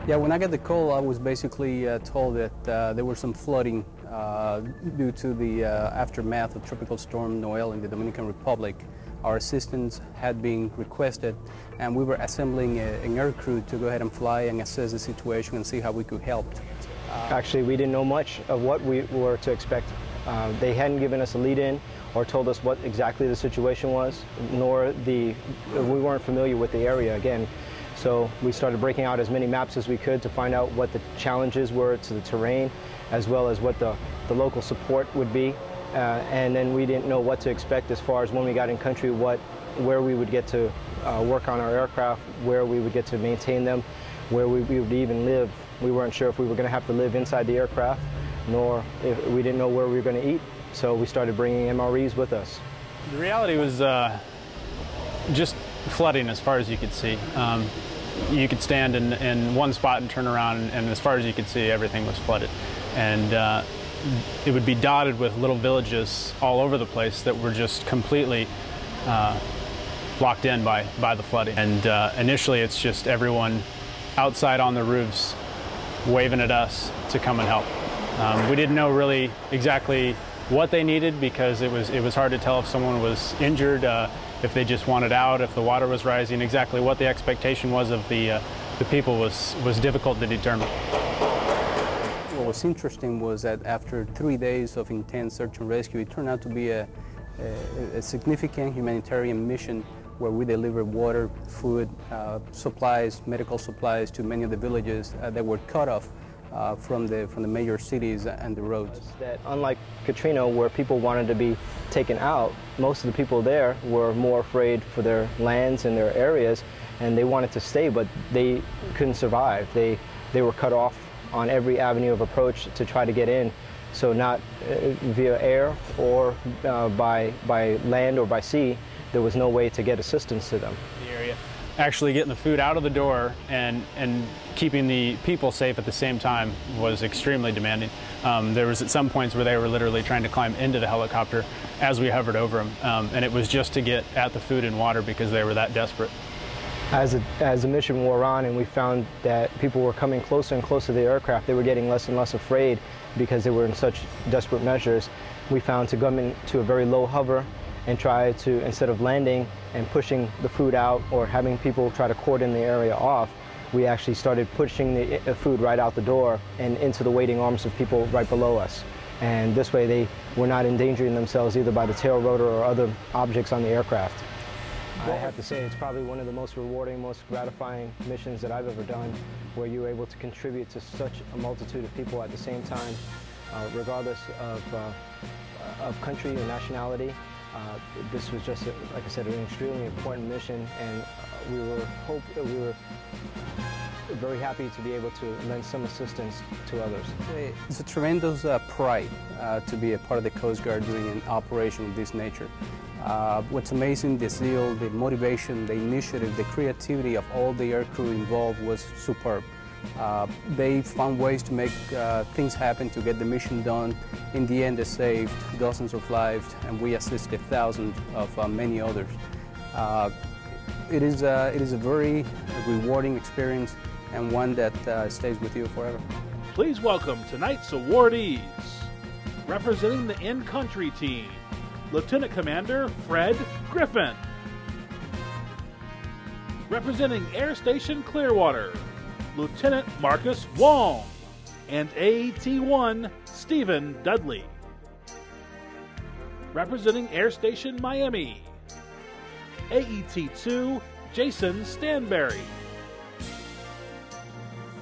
Yeah, when I got the call, I was basically told that there was some flooding due to the aftermath of Tropical Storm Noel in the Dominican Republic. Our assistance had been requested, and we were assembling an air crew to go ahead and fly and assess the situation and see how we could help. Actually, we didn't know much of what we were to expect. They hadn't given us a lead-in or told us what exactly the situation was, nor we weren't familiar with the area again. So we started breaking out as many maps as we could to find out what the challenges were to the terrain, as well as what the local support would be. And then we didn't know what to expect as far as when we got in country, where we would get to work on our aircraft, where we would get to maintain them, where we would even live. We weren't sure if we were going to have to live inside the aircraft, nor if we didn't know where we were going to eat. So we started bringing MREs with us. The reality was just flooding as far as you could see. You could stand in one spot and turn around, and as far as you could see, everything was flooded. And it would be dotted with little villages all over the place that were just completely blocked in by the flooding. And initially, it's just everyone outside on the roofs waving at us to come and help. We didn't know really exactly what they needed, because it was hard to tell if someone was injured, if they just wanted out, if the water was rising. Exactly what the expectation was of the people was difficult to determine. What was interesting was that after 3 days of intense search and rescue, it turned out to be a significant humanitarian mission where we delivered water, food, supplies, medical supplies to many of the villages that were cut off from the major cities and the roads. That unlike Katrina, where people wanted to be taken out, most of the people there were more afraid for their lands and their areas, and they wanted to stay, but they couldn't survive. They were cut off on every avenue of approach to try to get in. So not via air or by land or by sea, there was no way to get assistance to them. The area. Actually getting the food out of the door and keeping the people safe at the same time was extremely demanding. There was at some points where they were literally trying to climb into the helicopter as we hovered over them, and it was just to get at the food and water because they were that desperate. As the mission wore on and we found that people were coming closer and closer to the aircraft, they were getting less and less afraid because they were in such desperate measures. We found to come into a very low hover and try to, instead of landing and pushing the food out or having people try to cordon the area off, we actually started pushing the food right out the door and into the waiting arms of people right below us. And this way they were not endangering themselves either by the tail rotor or other objects on the aircraft. I have to say it's probably one of the most rewarding, most gratifying missions that I've ever done, where you were able to contribute to such a multitude of people at the same time, regardless of country or nationality. This was just, like I said, an extremely important mission, and we were very happy to be able to lend some assistance to others. It's a tremendous pride to be a part of the Coast Guard doing an operation of this nature. What's amazing, the zeal, the motivation, the initiative, the creativity of all the aircrew involved was superb. They found ways to make things happen to get the mission done. In the end, they saved dozens of lives, and we assisted thousands of many others. It is a very rewarding experience, and one that stays with you forever. Please welcome tonight's awardees. Representing the in-country team, Lieutenant Commander Fred Griffin. Representing Air Station Clearwater, Lieutenant Marcus Wong, and AET-1 Stephen Dudley. Representing Air Station Miami, AET-2 Jason Stanberry.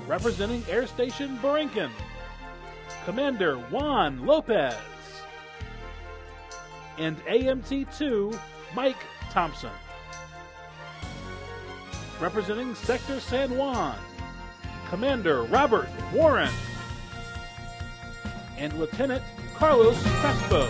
Representing Air Station Borinquen, Commander Juan Lopez. And AMT-2 Mike Thompson. Representing Sector San Juan, Commander Robert Warren and Lieutenant Carlos Crespo.